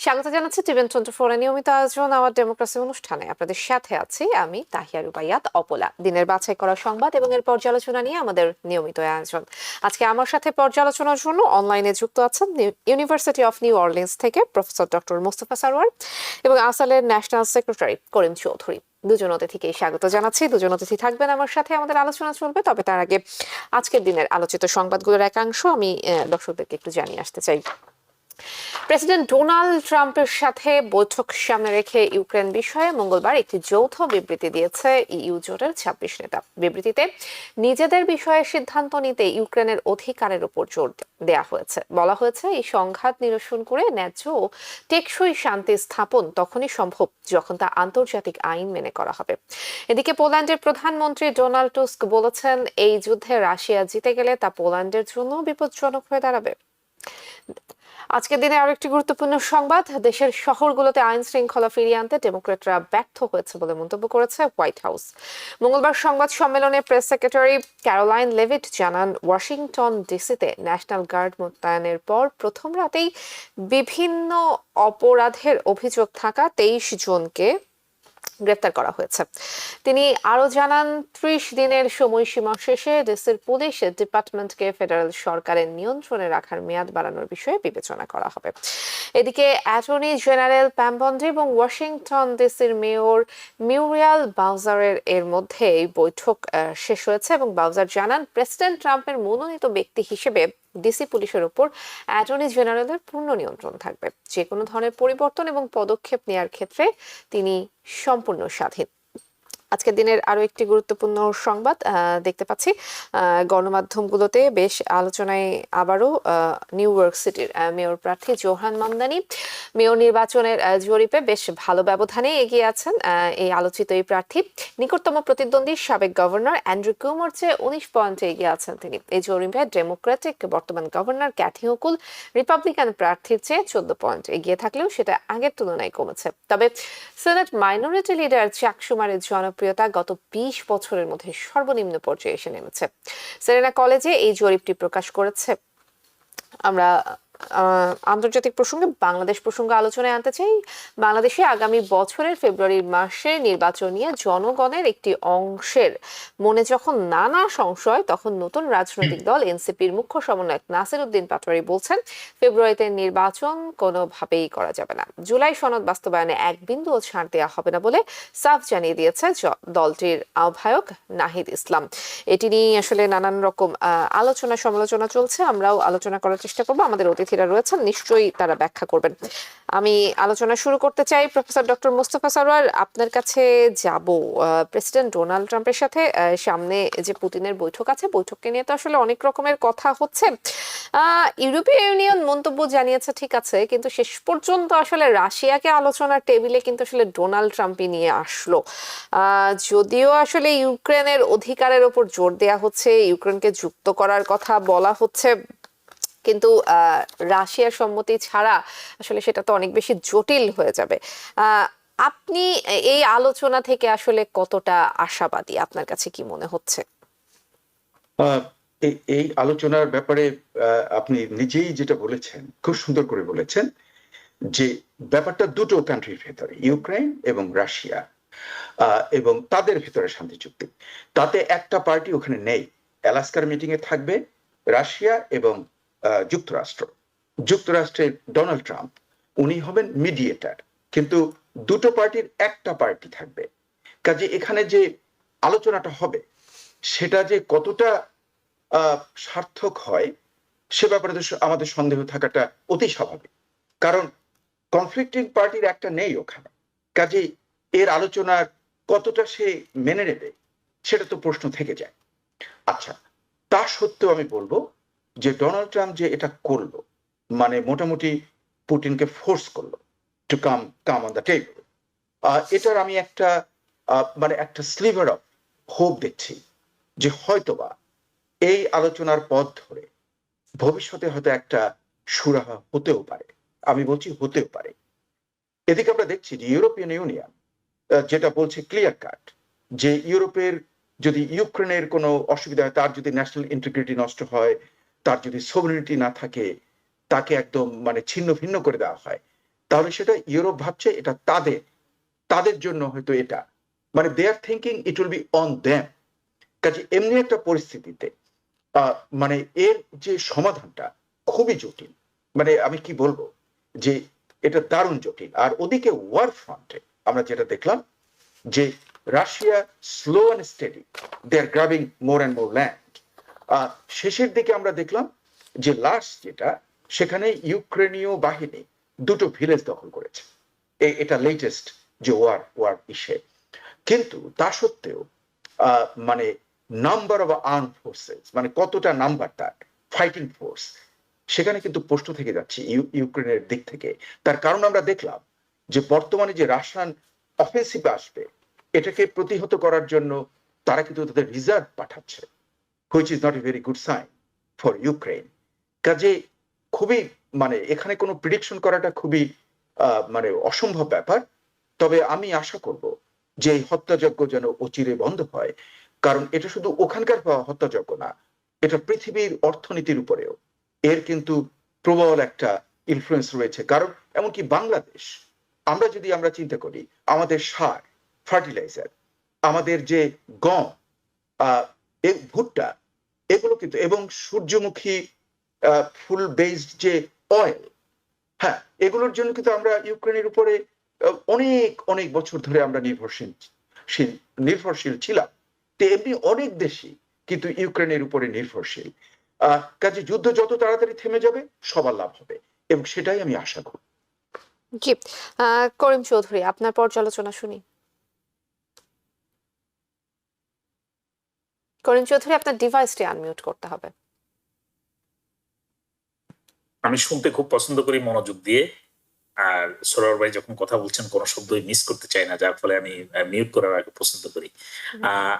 স্বাগত জানাচ্ছি টিভেন 24 এর নিয়মিত আয়োজন আমার ডেমোক্রেসি অনুষ্ঠানে। আপনাদের সাথে আছি আমি তাহিয়া রুবাইয়াত অপলা। দিনের বাছাই করা সংবাদ এবং এর পর্যালোচনা নিয়ে আমাদের নিয়মিত আয়োজন। আজকে আমার সাথে পর্যালোচনার জন্য অনলাইনে যুক্ত আছেন ইউনিভার্সিটি অফ নিউ অরলিন্স থেকে প্রফেসর ডক্টর মোস্তফা সারোয়ার এবং আসালের ন্যাশনাল সেক্রেটারি করিম চৌধুরী। দুজন অতিথিকে স্বাগত জানাচ্ছি। দুজন অতিথি থাকবেন আমার সাথে, আমাদের আলোচনা চলবে। তবে তার আগে আজকের দিনের আলোচিত সংবাদগুলোর একাংশ আমি দর্শকদেরকে একটু জানিয়ে আসতে চাই। প্রেসিডেন্ট ডোনাল্ড ট্রাম্পের সাথে বৈঠক সামনে রেখে ইউক্রেন বিষয়ে মঙ্গলবার একটি যৌথ বিবৃতি দিয়েছে ইইউ জোটের 26 নেতা। বিবৃতিতে নিজেদের বিষয়ে সিদ্ধান্ত নিতে ইউক্রেনের অধিকারের উপর জোর দেয়া হয়েছে। বলা হয়েছে, এই সংঘাত নিরসন করে ন্যায্য ও টেকসই শান্তি স্থাপন তখনই সম্ভব যখন তা আন্তর্জাতিক আইন মেনে করা হবে। এদিকে পোল্যান্ডের প্রধানমন্ত্রী ডোনাল্ড টুস্ক বলেছেন, এই যুদ্ধে রাশিয়া জিতে গেলে তা পোল্যান্ডের জন্য বিপজ্জনক হয়ে দাঁড়াবে। আজকের দিনে আরো একটি গুরুত্বপূর্ণ সংবাদ। দেশের শহরগুলোতে আইন শৃঙ্খলা ফিরিয়ে আনতে ডেমোক্রেটরা ব্যর্থ হয়েছে বলে মন্তব্য করেছে হোয়াইট হাউস। মঙ্গলবার সংবাদ সম্মেলনে প্রেস সেক্রেটারি ক্যারোলাইন লেভিট জানান, ওয়াশিংটন ডিসিতে ন্যাশনাল গার্ড মোতায়েনের পর প্রথম রাতেই বিভিন্ন অপরাধের অভিযোগ থাকা 23 জনকে গ্রেফতার করা হয়েছে। তিনি আরো জানান, 30 দিনের সময়সীমা শেষে দেশের পুলিশ ডিপার্টমেন্টকে ফেডারেল সরকারের নিয়ন্ত্রণে রাখার মেয়াদ বাড়ানোর বিষয়ে বিবেচনা করা হবে। এদিকে অ্যাটর্নি জেনারেল প্যাম বন্ডি এবং ওয়াশিংটন ডিসির মেয়র মিউরিয়াল বাউজারের এর মধ্যে এই বৈঠক শেষ হয়েছে এবং বাউজার জানান, প্রেসিডেন্ট ট্রাম্পের মনোনীত ব্যক্তি হিসেবে ডিসি পুলিশের উপর অ্যাটর্নি জেনারেলের পূর্ণ নিয়ন্ত্রণ থাকবে। যে কোনো ধরনের পরিবর্তন এবং পদক্ষেপ নেয়ার ক্ষেত্রে তিনি সম্পূর্ণ স্বাধীন। আজকের দিনের আরো একটি গুরুত্বপূর্ণ সংবাদ দেখতে পাচ্ছি গণমাধ্যমগুলোতে বেশ আলোচনায় আবারও নিউ ইয়র্ক সিটির মেয়র প্রার্থী জোহান মামদানি মেয়র নির্বাচনের জরিপে বেশ ভালো ব্যবধানে এগিয়ে আছেন। এই আলোচিত এই প্রার্থী নিকটতম প্রতিদ্বন্দ্বী সাবেক গভর্নর অ্যান্ড্রু কিউমোর চেয়ে 19 পয়েন্টে এগিয়ে আছেন তিনি। এই জরিপে ডেমোক্রেটিক বর্তমান গভর্নর ক্যাথি হোকুল রিপাবলিকান প্রার্থীর চেয়ে 14 পয়েন্ট এগিয়ে থাকলেও সেটা আগের তুলনায় কমেছে। তবে সেনেট মাইনরিটি লিডার চাক শুমারের জনপ্রিয়তা গত 20 বছরের মধ্যে সর্বনিম্ন পর্যায়ে এসে নেমেছে। সেরেনা কলেজে এই জরিপটি প্রকাশ করেছে। আমরা আন্তর্জাতিক প্রসঙ্গে বাংলাদেশ প্রসঙ্গ আলোচনায় আনতে চাই। বাংলাদেশে আগামী বছরের ফেব্রুয়ারি মাসে নির্বাচন নিয়ে জনগণের একটি অংশের মনে যখন নানা সংশয়, তখন নতুন রাজনৈতিক দল এনসিপির মুখ্য সমন্বয়ক নাসির উদ্দিন পাটোয়ারি বলছেন, ফেব্রুয়ারিতে নির্বাচন কোনোভাবেই করা যাবে না। জুলাই সনদ বাস্তবায়নে এক বিন্দুও ছাড় দেওয়া হবে না বলে সাফ জানিয়ে দিয়েছে দলটির আহ্বায়ক নাহিদ ইসলাম। এটি নিয়ে আসলে নানান রকম আলোচনা সমালোচনা চলছে। আমরাও আলোচনা করার চেষ্টা করবো। আমাদের অতিথিরা রয়েছেন, নিশ্চয়ই তারা ব্যাখ্যা করবেন। আমি আলোচনা শুরু করতে চাই প্রফেসর ডক্টর মোস্তফা সারোয়ার, আপনার কাছে যাব। প্রেসিডেন্ট ডোনাল্ড ট্রাম্পের সাথে সামনে যে পুতিনের বৈঠক আছে, বৈঠককে নিয়ে তো আসলে অনেক রকমের কথা হচ্ছে। ইউরোপীয় ইউনিয়ন মন্তব্য জানিয়েছে, ঠিক আছে, কিন্তু শেষ পর্যন্ত আসলে রাশিয়াকে আলোচনার টেবিলে কিন্তু আসলে ডোনাল্ড ট্রাম্পই নিয়ে আসলো। যদিও আসলে ইউক্রেনের অধিকারের উপর জোর দেয়া হচ্ছে, ইউক্রেনকে যুক্ত করার কথা বলা হচ্ছে, কিন্তু রাশিয়ার সম্মতি ছাড়া আসলে সেটা তো অনেক বেশি জটিল হয়ে যাবে। আপনি এই আলোচনা থেকে আসলে কতটা আশাবাদী, আপনার কাছে কি মনে হচ্ছে? এই আলোচনার ব্যাপারে আপনি নিজেই যেটা বলেছেন, খুব সুন্দর করে বলেছেন যে ব্যাপারটা দুটো কান্ট্রির ভেতরে, ইউক্রেন এবং রাশিয়া, এবং তাদের ভেতরে শান্তি চুক্তি। তাতে একটা পার্টি ওখানে নেই। অ্যালাস্কার মিটিং এ থাকবে রাশিয়া এবং যুক্তরাষ্ট্রের ডোনাল্ড ট্রাম্প, উনি হবেন মিডিয়েটার। কিন্তু দুটো পার্টির একটা পার্টি থাকবে। কাজে এখানে যে আলোচনাটা হবে সেটা যে কতটা সার্থক হয় সে ব্যাপারে আমাদের সন্দেহ থাকাটা অতি স্বাভাবিক, কারণ কনফ্লিক্টিং পার্টির একটা নেই ওখানে। কাজেই এর আলোচনা কতটা সে মেনে নেবে সেটা তো প্রশ্ন থেকে যায়। আচ্ছা, তা সত্ত্বেও আমি বলবো যে ডোনাল্ড ট্রাম্প যে এটা করলো, মানে মোটামুটি পুতিনকে ফোর্স করলো to come on the table, এটার আমি একটা মানে একটা স্লিভার অফ হোপ দেখছি যে হয়তোবা এই আলোচনার পথ ধরে ভবিষ্যতে হয়তো একটা সুরাহা হতেও পারে। আমি বলছি হতেও পারে। এদিকে আমরা দেখছি যে ইউরোপিয়ান ইউনিয়ন যেটা বলছে ক্লিয়ার কাট যে ইউরোপের যদি ইউক্রেনের কোনো অসুবিধা হয়, তার যদি ন্যাশনাল ইন্টিগ্রিটি নষ্ট হয়, তার যদি সভরেনিটি না থাকে, তাকে একদম মানে ছিন্ন ভিন্ন করে দেওয়া হয়, তাহলে সেটা ইউরোপ ভাবছে এটা তাদের তাদের জন্য হয়তো এটা, মানে they are thinking it will be on them. কাজে এমনি একটা পরিস্থিতিতে মানে এর যে সমাধানটা খুবই জটিল, মানে আমি কি বলবো যে এটা দারুণ জটিল। আর ওদিকে ওয়ার ফ্রন্টে আমরা যেটা দেখলাম যে Russia slow and steady they are grabbing more and more land. শেষের দিকে আমরা দেখলাম যে লাস্ট যেটা সেখানে ইউক্রেনীয় বাহিনী দুটো ভিলেজ দখল করেছে, এটা লেটেস্ট যে ওয়ার ওয়ার ইসে। কিন্তু তা সত্ত্বেও মানে নাম্বার অফ আর্ম ফোর্সেস, মানে কতটা নাম্বার তার ফাইটিং ফোর্স, সেখানে কিন্তু প্রশ্ন থেকে যাচ্ছে ইউক্রেনের দিক থেকে। তার কারণ আমরা দেখলাম যে বর্তমানে যে রাশিয়ান অফেন্সিভ আসবে এটাকে প্রতিহত করার জন্য তারা কিন্তু তাদের রিজার্ভ পাঠাচ্ছে, which is not a very good sign for Ukraine. কাজে খুবই মানে এখানে কোনো প্রিডিকশন করাটা খুবই মানে অসম্ভব ব্যাপার। তবে আমি আশা করব যে এই হত্যাযজ্ঞ যেন অচিরে বন্ধ হয়, কারণ এটা শুধু ওখানকার হত্যাযজ্ঞ না, এটা পৃথিবীর অর্থনীতির উপরেও এর কিন্তু প্রবল একটা ইনফ্লুয়েন্স রয়েছে। কারণ এমনকি বাংলাদেশ, আমরা চিন্তা করি আমাদের সার, ফার্টিলাইজার, আমাদের যে গম, ভুট্টা, এগুলো কিন্তু, এবং সূর্যমুখী ফুল বেসড যে অয়েল, হ্যাঁ, এগুলোর জন্য কিন্তু আমরা ইউক্রেনের উপরে অনেক অনেক বছর ধরে আমরা নির্ভরশীল ছিলাম। তো এমনি অনেক দেশই কিন্তু ইউক্রেনের উপরে নির্ভরশীল। কাজে যুদ্ধ যত তাড়াতাড়ি থেমে যাবে সবার লাভ হবে, এবং সেটাই আমি আশা করি। জি, করিম চৌধুরী, আপনার পর্যালোচনা শুনি। করিম চৌধুরী, আপনার ডিভাইসটি আনমিউট করতে হবে। আমি শুনতে খুব পছন্দ করি মনোযোগ দিয়ে, আর সরোয়ার ভাই যখন কথা বলছেন কোনো শব্দই মিস করতে চাই না, যার ফলে আমি মিউট করার আগে পছন্দ করি।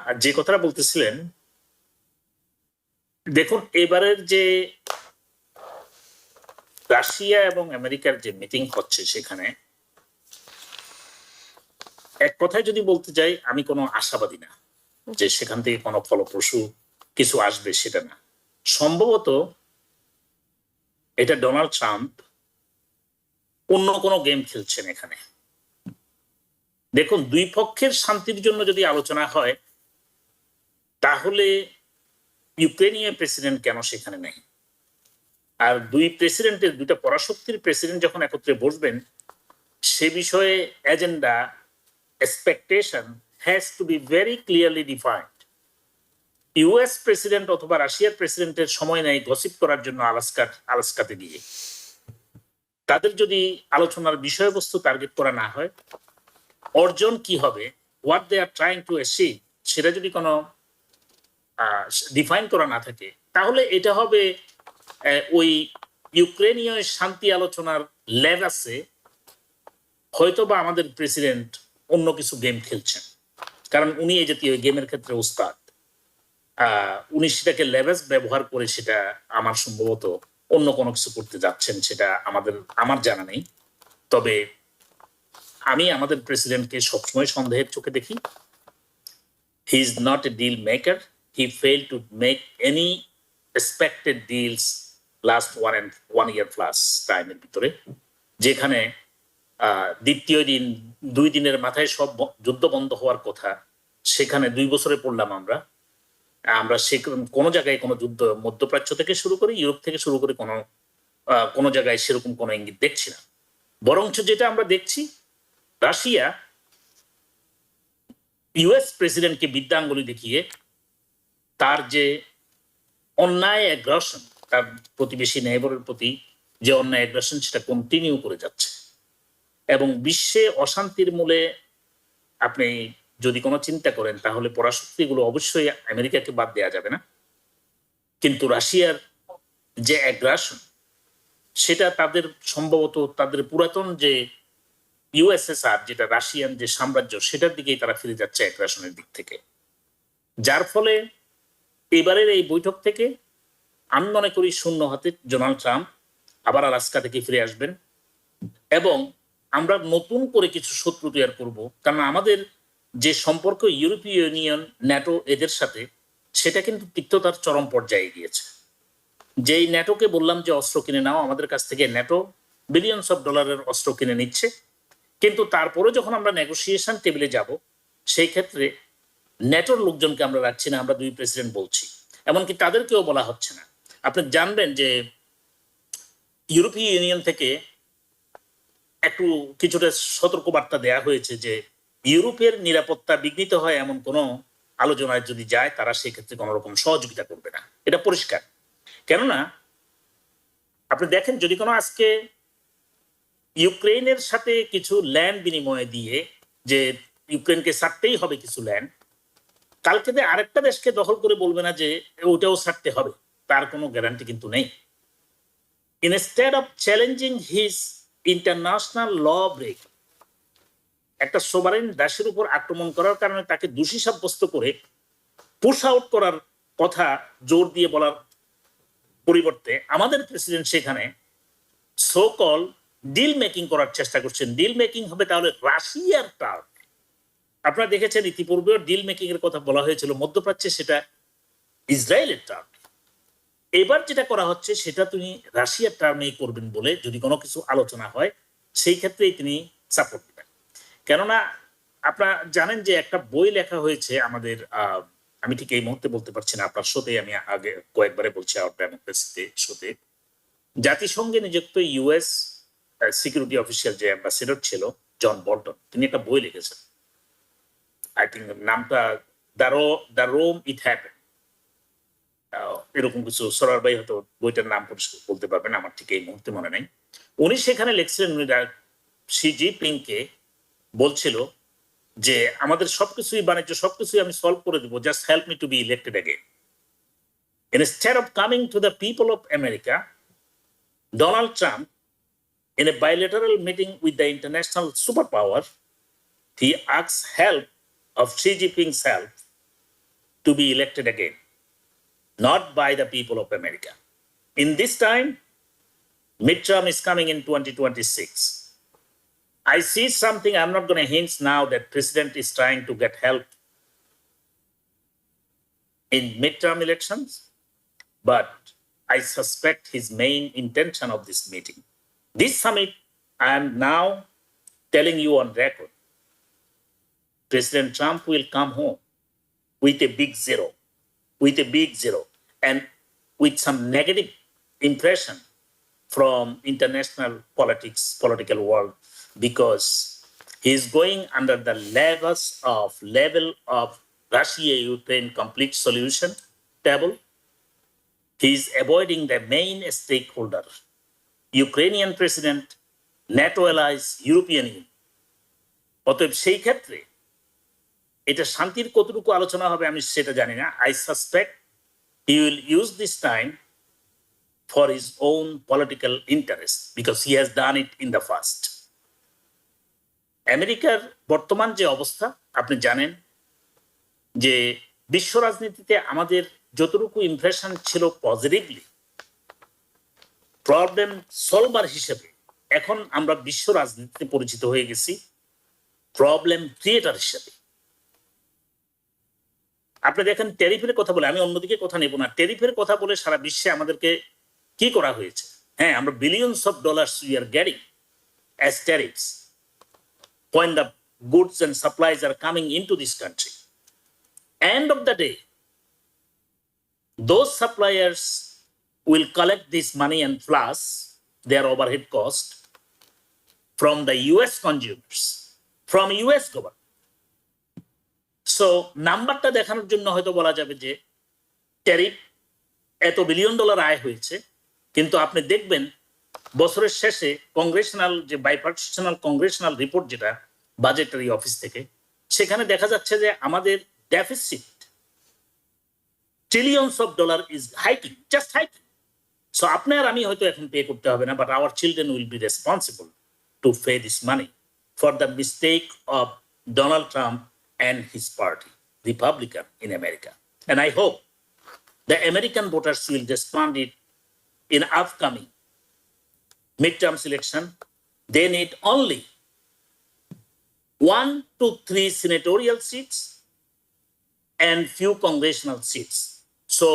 আর যে কথাটা বলতেছিলেন, দেখুন এবারের যে রাশিয়া এবং আমেরিকার যে মিটিং হচ্ছে সেখানে এক কথায় যদি বলতে যাই, আমি কোনো আশাবাদী না যে সেখান থেকে কোনো ফলপ্রসূ কিছু আসবে, সেটা না। সম্ভবত এটা ডোনাল্ড ট্রাম্প অন্য কোনো গেম খেলছেন এখানে। দেখুন, দুই পক্ষের শান্তির জন্য যদি আলোচনা হয় তাহলে ইউক্রেনীয় প্রেসিডেন্ট কেন সেখানে নেই? আর দুই প্রেসিডেন্টের, দুইটা পরাশক্তির প্রেসিডেন্ট যখন একত্রে বসবেন, সে বিষয়ে agenda, expectation has to be very clearly defined. US president অথবা রাশিয়ার প্রেসিডেন্টের সময় নেই গসিপ করার জন্য আলাস্কাতে গিয়ে। তাদের যদি আলোচনার বিষয়বস্তু টার্গেট করা না হয়, অর্জন কি হবে, what they are trying to achieve, সেটা যদি কোনো ডিফাইন করা না থাকে, তাহলে এটা হবে ওই ইউক্রেনীয় শান্তি আলোচনার লেগাসে হয়তো বা আমাদের প্রেসিডেন্ট অন্য কিছু গেম খেলছেন, কারণ উনি এই জাতীয় গেমের ক্ষেত্রে উস্তাদ। উনি সেটাকে লেভেজ ব্যবহার করে সেটা আমার সম্ভবত অন্য কোনো কিছু করতে যাচ্ছেন, সেটা আমার জানা নেই। তবে আমি আমাদের প্রেসিডেন্টকে সবসময় সন্দেহের চোখে দেখি। He is not a deal maker, he fail to make any expected deals last 1 year plus টাইমের ভিতরে, যেখানে দ্বিতীয় দিন 2 দিনের মাথায় সব যুদ্ধ বন্ধ হওয়ার কথা, সেখানে 2 বছরে পড়লাম আমরা সে কোনো জায়গায় কোনো যুদ্ধ, মধ্যপ্রাচ্য থেকে শুরু করে ইউরোপ থেকে শুরু করে কোনো জায়গায় সেরকম কোনো ইঙ্গিত দেখছি না। বরঞ্চ যেটা আমরা দেখছি, রাশিয়া ইউএস প্রেসিডেন্টকে বিদ্যাঙ্গুলি দেখিয়ে তার যে অন্যায় অ্যাগ্রেশন, তার প্রতিবেশী নেইবারের প্রতি যে অন্যায় অ্যাগ্রেশন, সেটা কন্টিনিউ করে যাচ্ছে। এবং বিশ্বে অশান্তির মূলে আপনি যদি কোনো চিন্তা করেন, তাহলে পরাশক্তিগুলো অবশ্যই আমেরিকাকে বাদ দেওয়া যাবে না, কিন্তু রাশিয়ার যে অ্যাগ্রেশন, সেটা তাদের সম্ভবত তাদের পুরাতন যে ইউএসএসআর, যেটা রাশিয়ান যে সাম্রাজ্য, সেটার দিকেই তারা ফিরে যাচ্ছে অ্যাগ্রেশনের দিক থেকে। যার ফলে এবারের এই বৈঠক থেকে আমি মনে করি শূন্য হাতে ডোনাল্ড ট্রাম্প আবার আলাস্কা থেকে ফিরে আসবেন, এবং আমরা নতুন করে কিছু শত্রু তৈরি করব। কারণ আমাদের যে সম্পর্ক ইউরোপীয় ইউনিয়ন, ন্যাটো, এদের সাথে, সেটা কিন্তু তিক্ততার চরম পর্যায়ে গিয়েছে। যেই ন্যাটোকে বললাম যে অস্ত্র কিনে নাও আমাদের কাছ থেকে, ন্যাটো বিলিয়নস অফ ডলারের অস্ত্র কিনে নিচ্ছে, কিন্তু তারপরে যখন আমরা নেগোসিয়েশন টেবিলে যাব সেই ক্ষেত্রে ন্যাটোর লোকজনকে আমরা রাখছি না, আমরা দুই প্রেসিডেন্ট বলছি, এমনকি তাদেরকেও বলা হচ্ছে না। আপনি জানবেন যে ইউরোপীয় ইউনিয়ন থেকে একটু কিছুটা সতর্কবার্তা দেয়া হয়েছে যে ইউরোপের নিরাপত্তা বিঘ্নিত হয় এমন কোনো আলোচনায় যদি যায় তারা সেক্ষেত্রে কোনো রকম সহযোগিতা করবে না, এটা পরিষ্কার। কেননা আপনি দেখেন, যদি কোনো আজকে ইউক্রেনের সাথে কিছু ল্যান্ড বিনিময় দিয়ে যে ইউক্রেনকে ছাড়তেই হবে কিছু ল্যান্ড, কালকে আরেকটা দেশকে দখল করে বলবে না যে ওটাও ছাড়তে হবে, তার কোনো গ্যারান্টি কিন্তু নেই। Instead of challenging his international law break, একটা সোভারেন দেশের উপর আক্রমণ করার কারণে তাকে দোষী সাব্যস্ত করে পুশ আউট করার কথা জোর দিয়ে বলার পরিবর্তে আমাদের প্রেসিডেন্ট সেখানে সো কল ডিল মেকিং করার চেষ্টা করছেন। ডিল মেকিং হবে তাহলে রাশিয়ার টার্ম। আপনারা দেখেছেন ইতিপূর্বেও ডিল মেকিং এর কথা বলা হয়েছিল মধ্যপ্রাচ্যে, সেটা ইসরায়েলের টার্ম। এবার যেটা করা হচ্ছে সেটা তিনি রাশিয়ার টার্মেই করবেন বলে যদি কোনো কিছু আলোচনা হয় সেই ক্ষেত্রেই তিনি সাপোর্ট দেবেন। কেননা আপনারা জানেন যে একটা বই লেখা হয়েছে আমাদের, আমি ঠিক এই মুহূর্তে বলতে পারছি না, আপনার শোতে আমি আগে কয়েকবারে বলছি আওয়ার ডেমোক্রেসিতে শোতে, জাতিসংঘে নিযুক্ত ইউএস সিকিউরিটি অফিসিয়াল যে অ্যাম্বাসেডর ছিল জন বল্টন, তিনি একটা বই লিখেছেন, আই থিঙ্ক নামটা দ্য রোম ইট হ্যাপেন, এরকম কিছু। সরার ভাই হয়তো বইটার নাম পরিষ্কার বলতে পারবেন, আমার ঠিক এই মুহূর্তে মনে নেই। উনি সেখানে লিখছিলেন, উনি শি জিনপিংকে বলছিল যে আমাদের সবকিছুই বাণিজ্য সবকিছুই আমি সলভ করে দেবো, just help me two B elected again. Instead of coming to the people of America, Donald Trump, in a bilateral meeting with the international superpower, he asks help of Xi Jinping's help to be elected again, not by the people of America. In this time, midterm is coming in 2026. I see something, I'm not going to hint now that President is trying to get help in midterm elections, but I suspect his main intention of this meeting. This summit, I am now telling you on record, President Trump will come home with a big zero, and with some negative impression from international political world, because he is going under the level of Russia-Ukraine complete solution table. He is avoiding the main stakeholder, Ukrainian president, NATO allies, European Union. অতএব সেই ক্ষেত্রে এটা শান্তির কতটুকু আলোচনা হবে আমি সেটা জানি না। I suspect he will use this time for his own political interest because he has done it in the past. আমেরিকার বর্তমান যে অবস্থা আপনি জানেন যে বিশ্ব রাজনীতিতে আমাদের যতটুকু ইমপ্রেশন ছিল পজিটিভলি প্রবলেম সলভার হিসেবে, এখন আমরা বিশ্ব রাজনীতিতে পরিচিত হয়ে গেছি প্রবলেম ক্রিয়েটার হিসেবে। আপনি দেখেন ট্যারিফের কথা বলে, আমি অন্যদিকে কথা নেব না, ট্যারিফের কথা বলে সারা বিশ্বে আমাদেরকে কি করা হয়েছে। হ্যাঁ, আমরা billions of dollars we are getting as tariffs when the goods and supplies are coming into this country. End of the day, those suppliers will collect this money and plus their overhead cost from the US consumers, from US government. So নাম্বারটা দেখানোর জন্য হয়তো বলা যাবে যে tariff এত billion dollar আয় হয়েছে, কিন্তু আপনি দেখবেন বছরের শেষে কংগ্রেশনাল যে বাইপার্টিশনাল কংগ্রেশনাল রিপোর্ট যেটা বাজেটারি অফিস থেকে, সেখানে দেখা যাচ্ছে যে আমাদের deficit trillions of dollar is hiking, just hiking. So আপনার আমি হয়তো এখন পে করতে হবে না, but our children will be responsible to pay this money for the mistake of Donald Trump and his party Republican in America. And I hope the American voters will respond it in upcoming midterm election. They need only 1 to 3 senatorial seats and few congressional seats. So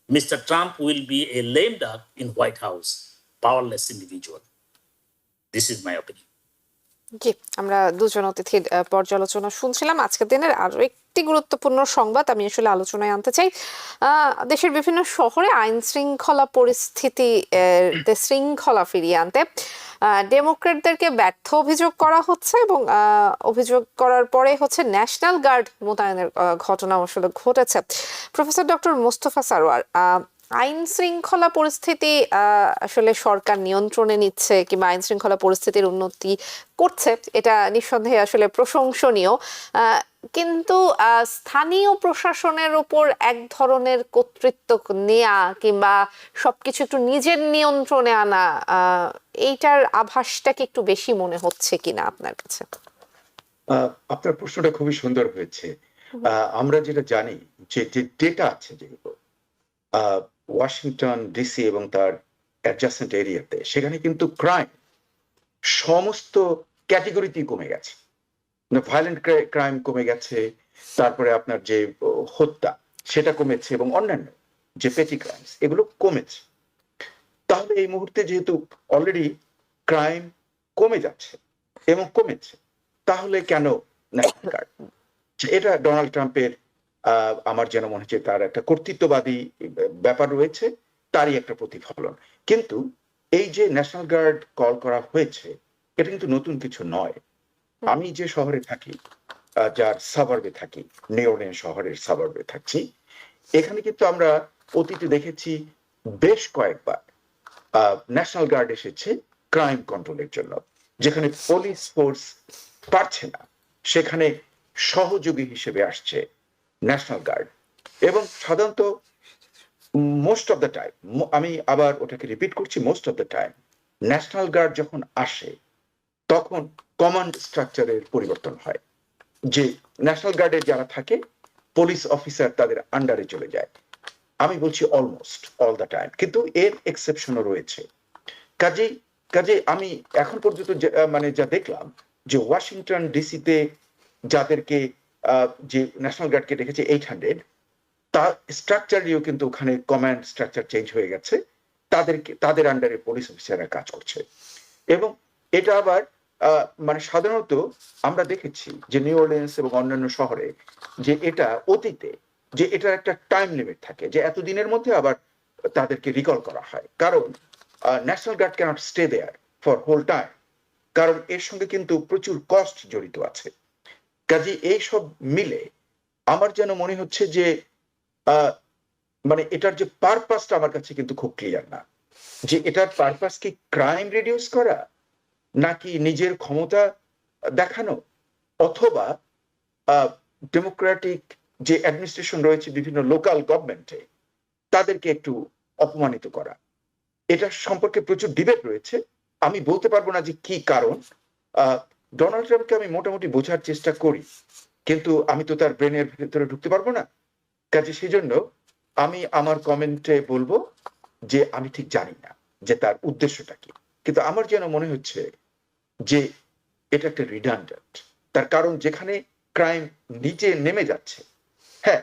Mr. Trump will be a lame duck in White House, powerless individual. This is my opinion. জি, আমরা দুজন অতিথির পর্যালোচনা শুনছিলাম। আজকের দিনের আরো একটি গুরুত্বপূর্ণ সংবাদ আমি আসলে আলোচনায় আনতে চাই। দেশের বিভিন্ন শহরে আইন শৃঙ্খলা পরিস্থিতি শৃঙ্খলা ফিরিয়ে আনতে ডেমোক্রেটদেরকে ব্যর্থ অভিযোগ করা হচ্ছে এবং অভিযোগ করার পরে হচ্ছে ন্যাশনাল গার্ড মোতায়েনের ঘটনা আসলে ঘটেছে। প্রফেসর ডক্টর মোস্তফা সারোয়ার, আইন শৃঙ্খলা পরিস্থিতি আসলে সরকার নিয়ন্ত্রণে নিচ্ছে কিংবা আইন শৃঙ্খলা পরিস্থিতির উন্নতি করছে, এটা নিঃসন্দেহে আসলে প্রশংসনীয়। কিন্তু স্থানীয় প্রশাসনের উপর এক ধরনের কর্তৃত্ব নেয়া কিংবা সবকিছু একটু নিজের নিয়ন্ত্রণে আনা, এইটার আভাসটা কি একটু বেশি মনে হচ্ছে কিনা আপনার কাছে? আপনার প্রশ্নটা খুবই সুন্দর হয়েছে। আমরা যেটা জানি যে যে ডেটা আছে যেগুলো ওয়াশিংটন ডিসি এবং তার অ্যাডজাসেন্ট এরিয়াতে, সেখানে কিন্তু ক্রাইম সমস্ত ক্যাটেগরিতেই কমে গেছে। ভায়োলেন্ট ক্রাইম কমে গেছে, তারপরে আপনার যে হত্যা সেটা কমেছে, এবং অন্যান্য যে পেটি ক্রাইমস এগুলো কমেছে। তাহলে এই মুহূর্তে যেহেতু অলরেডি ক্রাইম কমে যাচ্ছে এবং কমেছে, তাহলে কেন ন্যাশনাল গার্ড? এটা ডোনাল্ড ট্রাম্পের আমার যেন মনে হচ্ছে তার একটা কর্তৃত্ববাদী ব্যাপার রয়েছে, তারই একটা প্রতিফলন। কিন্তু এই যে ন্যাশনাল গার্ড কল করা হয়েছে, এটা কিন্তু নতুন কিছু নয়। আমি যে শহরে থাকি, যার সাবার্বে থাকি, নিউ অরলিন্স শহরের সাবার্বে থাকছি, এখানে কিন্তু আমরা অতীতে দেখেছি বেশ কয়েকবার ন্যাশনাল গার্ড এসেছে ক্রাইম কন্ট্রোলের জন্য। যেখানে পুলিশ ফোর্স পারছে না, সেখানে সহযোগী হিসেবে আসছে ন্যাশনাল গার্ড। এবং সাধারণত মোস্ট অফ দ্য টাইম, আমি আবার ওটাকে রিপিট করছি, most of the time national guard যখন আসে তখন কমান্ড স্ট্রাকচারের পরিবর্তন হয়। যে ন্যাশনাল গার্ডের যারা থাকে পুলিশ অফিসার তাদের আন্ডারে চলে যায়। আমি বলছি অলমোস্ট অল দ্য টাইম, কিন্তু এর এক্সেপশনও রয়েছে। কাজেই আমি এখন পর্যন্ত মানে যা দেখলাম যে ওয়াশিংটন ডিসিতে যাদেরকে যে ন্যাশনাল গার্ডকে রেখেছে 800, তার স্ট্রাকচারটিও কিন্তু ওখানে কমান্ড স্ট্রাকচার চেঞ্জ হয়ে গেছে, তাদের আন্ডারে পুলিশ অফিসাররা কাজ করছে। এবং এটা আবার মানে সাধারণত আমরা দেখেছি যে নিউ অরলিন্স এবং অন্যান্য শহরে যে এটা অতীতে যে এটার একটা টাইম লিমিট থাকে, যে এতদিনের মধ্যে আবার তাদেরকে রিকল করা হয়, কারণ national guard can't stay there for whole time, কারণ এর সঙ্গে কিন্তু প্রচুর কস্ট জড়িত আছে। কাজে এই সব মিলে আমার যেন মনে হচ্ছে যে মানে এটার যে পারপাসটা আমার কাছে কিন্তু খুব ক্লিয়ার না, যে এটার পারপাস কি ক্রাইম রিডিউস করা, নাকি নিজের ক্ষমতা দেখানো, অথবা ডেমোক্রেটিক যে অ্যাডমিনিস্ট্রেশন রয়েছে বিভিন্ন লোকাল গভর্নমেন্টে তাদেরকে একটু অপমানিত করা। এটা সম্পর্কে প্রচুর ডিবেট রয়েছে। আমি বলতে পারবো না যে কি কারণ। ডোনাল্ড ট্রাম্পকে আমি মোটামুটি বোঝার চেষ্টা করি, কিন্তু আমি তো তার ব্রেনের ভেতরে ঢুকতে পারবো না। কাজে সেই জন্য আমি আমার কমেন্টে বলবো যে আমি ঠিক জানি না যে তার উদ্দেশ্যটা কি, কিন্তু আমার যেন মনে হচ্ছে যে এটা একটা রিডান্ডেন্ট। তার কারণ যেখানে ক্রাইম নিচে নেমে যাচ্ছে, হ্যাঁ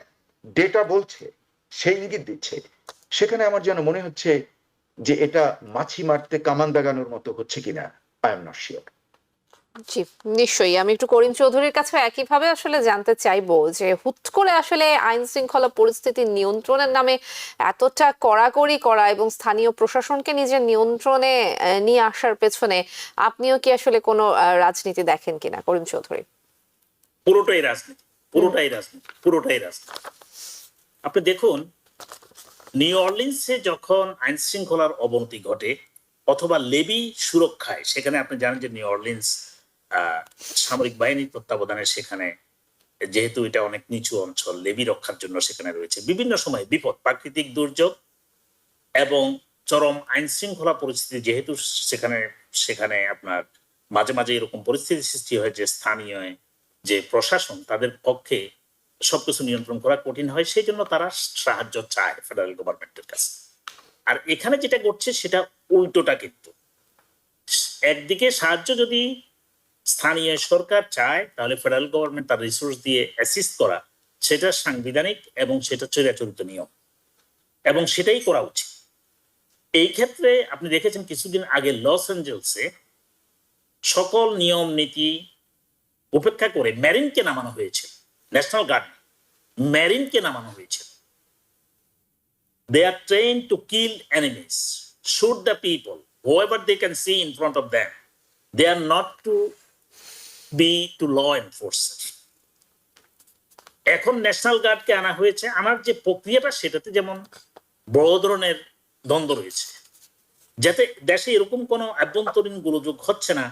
ডেটা বলছে, সেই ইঙ্গিত দিচ্ছে, সেখানে আমার যেন মনে হচ্ছে যে এটা মাছি মারতে কামান দাগানোর মতো হচ্ছে কিনা, আই এম নট শিওর। জি, নিশ্চয়ই। আমি একটু করিম চৌধুরীর কাছে একইভাবে আসলে জানতে চাইবো যে হুট করে আসলে আইন শৃঙ্খলা পরিস্থিতি নিয়ন্ত্রণের নামে এতটা কড়াকড়ি করা এবং স্থানীয় প্রশাসনকে নিজের নিয়ন্ত্রণে নিয়ে আসার পেছনে আপনিও কি আসলে কোনো রাজনীতি দেখেন কিনা করিম চৌধুরী? পুরোটাই রাজনীতি, পুরোটাই রাজনীতি, পুরোটাই রাজনীতি। আপনি দেখুন, নিউ অরলিন্সে যখন আইন শৃঙ্খলার অবনতি ঘটে অথবা লেবি সুরক্ষায়, সেখানে আপনি জানেন যে নিউ অরলিন্স সামরিক বাহিনীর তত্ত্বাবধানে, সেখানে যেহেতু এটা অনেক নিচু অঞ্চল, লেবি রক্ষার জন্য সেখানে রয়েছে বিভিন্ন সময় বিপদ, প্রাকৃতিক দুর্যোগ এবং চরম আইন শৃঙ্খলা পরিস্থিতি, যেহেতু সেখানে আপনার মাঝে মাঝে এরকম পরিস্থিতি সৃষ্টি হয় যে স্থানীয় যে প্রশাসন তাদের পক্ষে সবকিছু নিয়ন্ত্রণ করা কঠিন হয়, সেই জন্য তারা সাহায্য চায় ফেডারেল গভর্নমেন্টের কাছে। আর এখানে যেটা ঘটছে সেটা উল্টোটা, কিন্তু একদিকে সাহায্য যদি স্থানীয় সরকার চায় তাহলে ফেডারেল গভর্নমেন্ট তার রিসোর্স দিয়ে অ্যাসিস্ট করা, সেটা সাংবিধানিক এবং সেটা চিরাচরিত নিয়ম এবং সেটাই করা উচিত। এই ক্ষেত্রে আপনি দেখেছেন কিছুদিন আগে লস অ্যাঞ্জেলসে সকল নিয়ম নীতি উপেক্ষা করে মেরিনকে নামানো হয়েছে, ন্যাশনাল গার্ড মেরিনকে নামানো হয়েছে। They are trained to kill enemies, shoot the people, whoever they can see in front of them. They are not to be to law enforcers. এখন ন্যাশনাল গার্ডকে আনা হয়েছে, আনার যে প্রক্রিয়াটা সেটাতে যেমন বড় ধরনের দ্বন্দ্ব রয়েছে, যাতে দেশে এরকম কোনো আভ্যন্তরীণ গোলযোগ হচ্ছে না,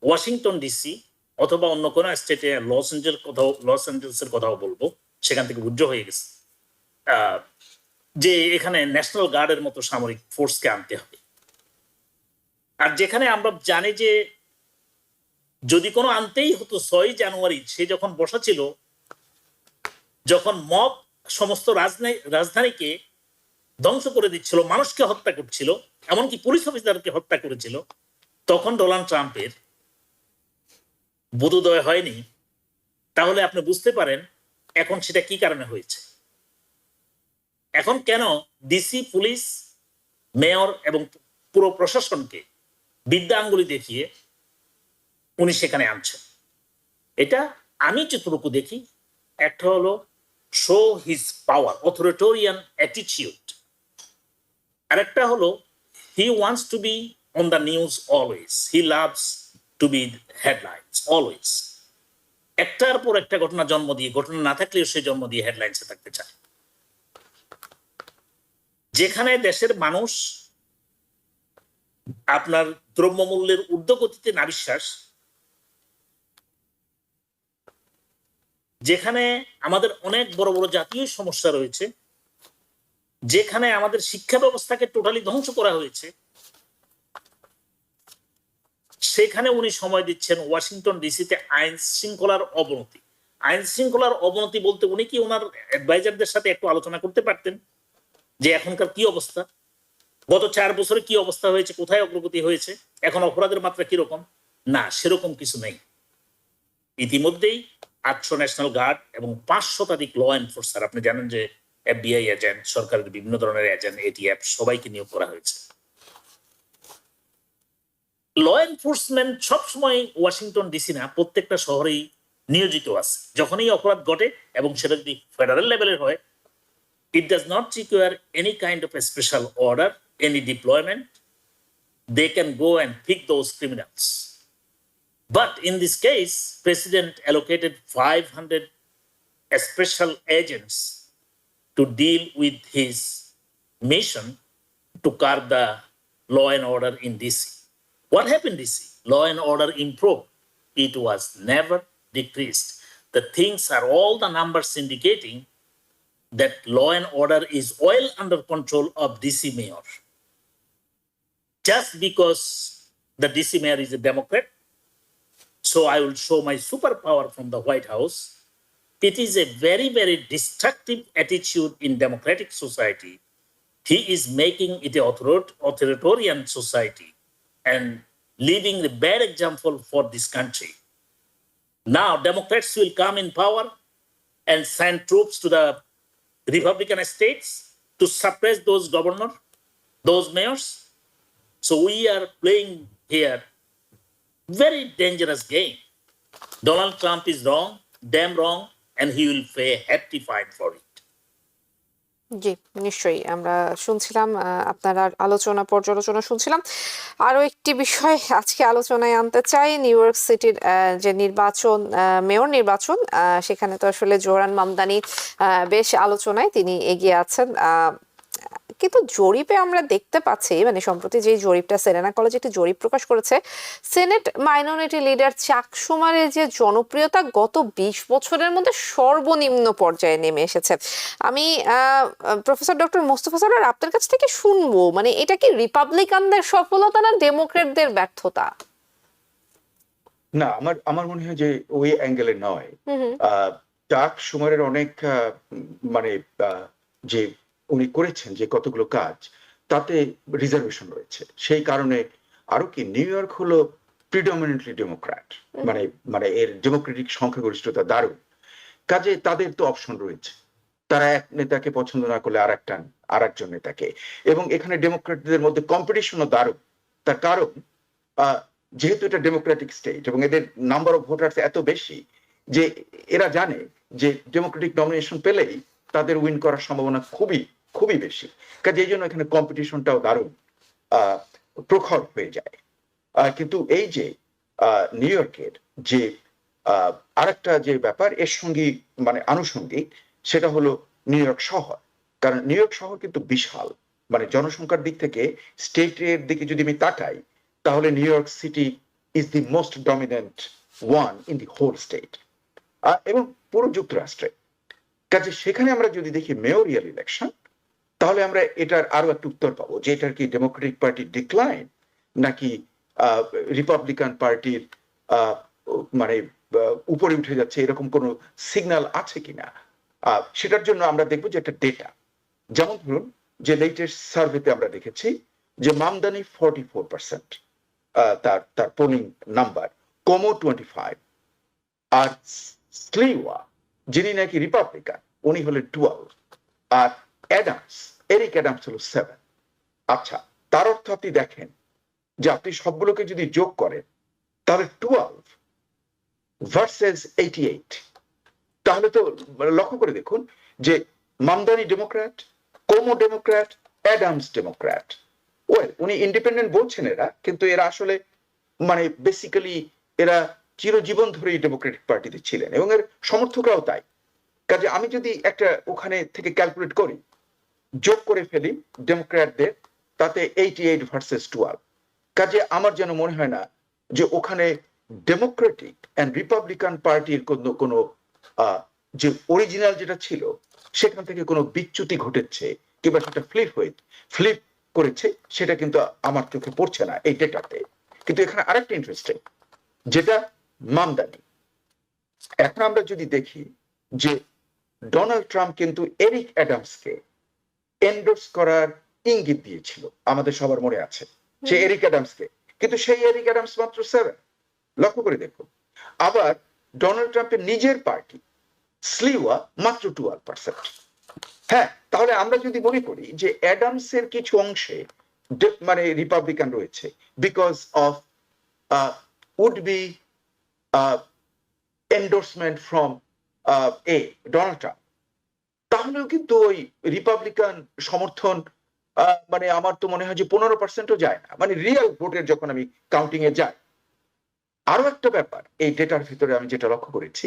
ওয়াশিংটন ডিসি অথবা অন্য কোনো স্টেটে লস অ্যাঞ্জেলসের কথাও বলবো, সেখান থেকে উজ্জ্ব হয়ে গেছে যে এখানে ন্যাশনাল গার্ডের মতো সামরিক ফোর্সকে আনতে হবে। আর যেখানে আমরা জানি যে যদি কোনো আনতেই হতো 6 জানুয়ারি, সে যখন বসা ছিল, যখন মব সমস্ত রাজধানীকে ধ্বংস করে দিচ্ছিল, মানুষকে হত্যা করছিল, এমনকি পুলিশ অফিসারকে হত্যা করেছিল, তখন ডোনাল্ড ট্রাম্পের বোধোদয় হয়নি। তাহলে আপনি বুঝতে পারেন এখন সেটা কি কারণে হয়েছে। এখন কেন ডিসি পুলিশ, মেয়র এবং পুরো প্রশাসনকে বিদ্যা আঙ্গুলি দেখিয়ে উনি সেখানে আনছেন? এটা আমি যতটুকু দেখি, একটা হলো show his power, authoritarian attitude, আরেকটা হলো he wants to be on the news always, he loves to be headlines always. একটার পর একটা ঘটনা জন্ম দিয়ে, ঘটনা না থাকলেও সে জন্ম দিয়ে হেডলাইন্সে থাকতে চায়। যেখানে দেশের মানুষ আপনার দ্রব্যমূল্যের ঊর্ধ্বগতিতে না বিশ্বাস, যেখানে আমাদের অনেক বড় বড় জাতীয় সমস্যা রয়েছে, যেখানে আমাদের শিক্ষা ব্যবস্থাকে টোটালি ধ্বংস করা হয়েছে, সেখানে উনি সময় দিচ্ছেন ওয়াশিংটন ডিসিতে আইন শৃঙ্খলার অবনতি। আইন শৃঙ্খলার অবনতি বলতে উনি কি ওনার অ্যাডভাইজারদের সাথে একটু আলোচনা করতে পারতেন যে এখনকার কি অবস্থা, গত 4 বছরে কি অবস্থা হয়েছে, কোথায় অগ্রগতি হয়েছে, এখন অপরাধের মাত্রা কিরকম? না, সেরকম কিছু নেই। ইতিমধ্যেই 800 ন্যাশনাল গার্ড এবং 5 শতাধিক ল এনফোর্সার, আপনি জানেন যে FBI এজেন্ট, সরকারের বিভিন্ন ধরনের এজেন্ট, ATF সবাইকে নিয়োগ করা হয়েছে। ল এনফোর্সমেন্ট সবসময় ওয়াশিংটন ডিসি না, প্রত্যেকটা শহরেই নিয়োজিত আছে। যখনই অপরাধ ঘটে এবং সেটা যদি ফেডারেল লেভেলের হয়, it does not require any kind of a special order, any deployment. They can go and pick those criminals. But in this case, President allocated 500 special agents to deal with his mission to curb the law and order in DC. What happened in DC? Law and order improved. It was never decreased. The things are all the numbers indicating that law and order is well under control of DC mayor. Just because the DC mayor is a Democrat, so I will show my superpower from the White House. It is a very, very destructive attitude in democratic society. He is making it an authoritarian society and leaving the bad example for this country. Now, Democrats will come in power and send troops to the Republican states to suppress those governors, those mayors. So we are playing here very dangerous game. Donald Trump is wrong, damn wrong, and he will pay a hefty fine for it. জি, নিশ্চয়ই আমরা শুনছিলাম আপনার আলোচনা পর্যালোচনা শুনছিলাম। আরো একটি বিষয় আজকে আলোচনায় আনতে চাই, নিউ ইয়র্ক সিটির যে নির্বাচন, মেয়র নির্বাচন, সেখানে তো আসলে জোহরান মামদানি বেশ আলোচনায় তিনি এগিয়ে আছেন, কিন্তু জরিপে আমরা দেখতে পাচ্ছি, মানে সম্প্রতি যে জরিপটা সেরেনা কলেজ একটি জরিপ প্রকাশ করেছে, সেনেট মাইনরিটি লিডার চাক শুমারের যে জনপ্রিয়তা গত 20 বছরের মধ্যে সর্বনিম্ন পর্যায়ে নেমে এসেছে। আমি প্রফেসর ডক্টর মোস্তফা সরোয়ার আপনার কাছ থেকে শুনবো, মানে এটা কি রিপাবলিকানদের সফলতা না ডেমোক্রেটদের ব্যর্থতা? না, আমার মনে হয় যে ওই অ্যাঙ্গেলে নয়। চাক শুমারের অনেক মানে যে উনি করেছেন যে কতগুলো কাজ, তাতে রিজার্ভেশন রয়েছে। সেই কারণে আরো কি নিউ ইয়র্ক হলো প্রিডমিনেন্টলি ডেমোক্র্যাট, মানে এর ডেমোক্রেটিক সংখ্যাগরিষ্ঠতা দারুণ, কাজে তাদের তো অপশন রয়েছে। তারা এক নেতাকে পছন্দ না করলে আর একজন নেতাকে, এবং এখানে ডেমোক্রেটদের মধ্যে কম্পিটিশনও দারুণ। তার কারণ যেহেতু এটা ডেমোক্রেটিক স্টেট এবং এদের নাম্বার অফ ভোটার্স এত বেশি যে এরা জানে যে ডেমোক্রেটিক নমিনেশন পেলেই তাদের উইন করার সম্ভাবনা খুবই খুবই বেশি, কাজে এই জন্য এখানে কম্পিটিশনটাও দারুণ প্রখর হয়ে যায়। কিন্তু এই যে নিউ ইয়র্কের যে আরেকটা যে ব্যাপার এর সঙ্গে মানে আনুষঙ্গিক, সেটা হলো নিউ ইয়র্ক শহর। কারণ নিউ ইয়র্ক শহর কিন্তু বিশাল, মানে জনসংখ্যার দিক থেকে স্টেটের দিকে যদি আমি তাকাই, তাহলে New York City is the most dominant one in the whole state এবং পুরো যুক্তরাষ্ট্রে। কাজে সেখানে আমরা যদি দেখি মেয়রিয়াল ইলেকশন, তাহলে আমরা এটার আরো একটা উত্তর পাবো যে এটার কি ডেমোক্রেটিক পার্টির ডিক্লাইন নাকি রিপাবলিকান পার্টির মানে উপরে উঠে যাচ্ছে, এরকম কোন সিগন্যাল আছে কিনা। সেটার জন্য আমরা দেখবো যে একটা ডেটা, যেমন ধরুন যে লেটেস্ট সার্ভেতে আমরা দেখেছি যে মামদানি 44%, তার পোলিং নাম্বার, কোমো 25, আর স্লিওয়া যিনি নাকি রিপাবলিকান উনি হলেন 12, আর অ্যাডামস, এরিক অ্যাডামস হলো 7। আচ্ছা, তার অর্থ আপনি দেখেন যে আপনি সবগুলোকে যদি যোগ করেন তাহলে 12 ভার্সেস 88। তাহলে তো লক্ষ্য করে দেখুন যে Mamdani Democrat, Como Democrat, Adams Democrat. Well, উনি ইন্ডিপেন্ডেন্ট বলছেন এরা, কিন্তু এরা আসলে মানে বেসিক্যালি এরা চিরজীবন ধরেই ডেমোক্রেটিক পার্টিতে ছিলেন এবং এর সমর্থকরাও তাই। কাজে আমি যদি একটা ওখানে থেকে ক্যালকুলেট করি, যোগ করে ফেলি ডেমোক্র্যাটদের, তাতে 88 ভার্সেস 12। কাজে আমার যেন মনে হয় না যে ওখানে ডেমোক্রেটিক অ্যান্ড রিপাবলিকান পার্টির কোনো যে অরিজিনাল যেটা ছিল সেখান থেকে কোনো বিচ্যুতি ঘটেছে কিংবা সেটা ফ্লিপ করেছে, সেটা কিন্তু আমার চোখে পড়ছে না এই ডেটাতে। কিন্তু এখানে আরেকটা ইন্টারেস্টিং, যেটা মামদানি। এখন আমরা যদি দেখি যে ডোনাল্ড ট্রাম্প কিন্তু এরিক অ্যাডামসকে এন্ডোর্স করার ইঙ্গিত দিয়েছিল, আমাদের সবার মনে আছে সে এরিক অ্যাডামসকে, কিন্তু সেই এরিক অ্যাডামস মাত্র 7। লক্ষ্য করে দেখুন। আবার ডোনাল্ড ট্রাম্পের নিজের পার্টি স্লিওয়া মাত্র 12%। হ্যাঁ, তাহলে আমরা যদি মনে করি যে অ্যাডামসের কিছু অংশে মানে রিপাবলিকান রয়েছে because of would be endorsement from Donald Trump, তাহলেও কিন্তু ওই রিপাবলিকান সমর্থন মানে আমার তো মনে হয় যে 15%ও যায় না, মানে রিয়েল ভোটের যখন আমি কাউন্টিং এ যাই। আরো একটা ব্যাপার এই ডেটার ভিতরে আমি যেটা লক্ষ্য করেছি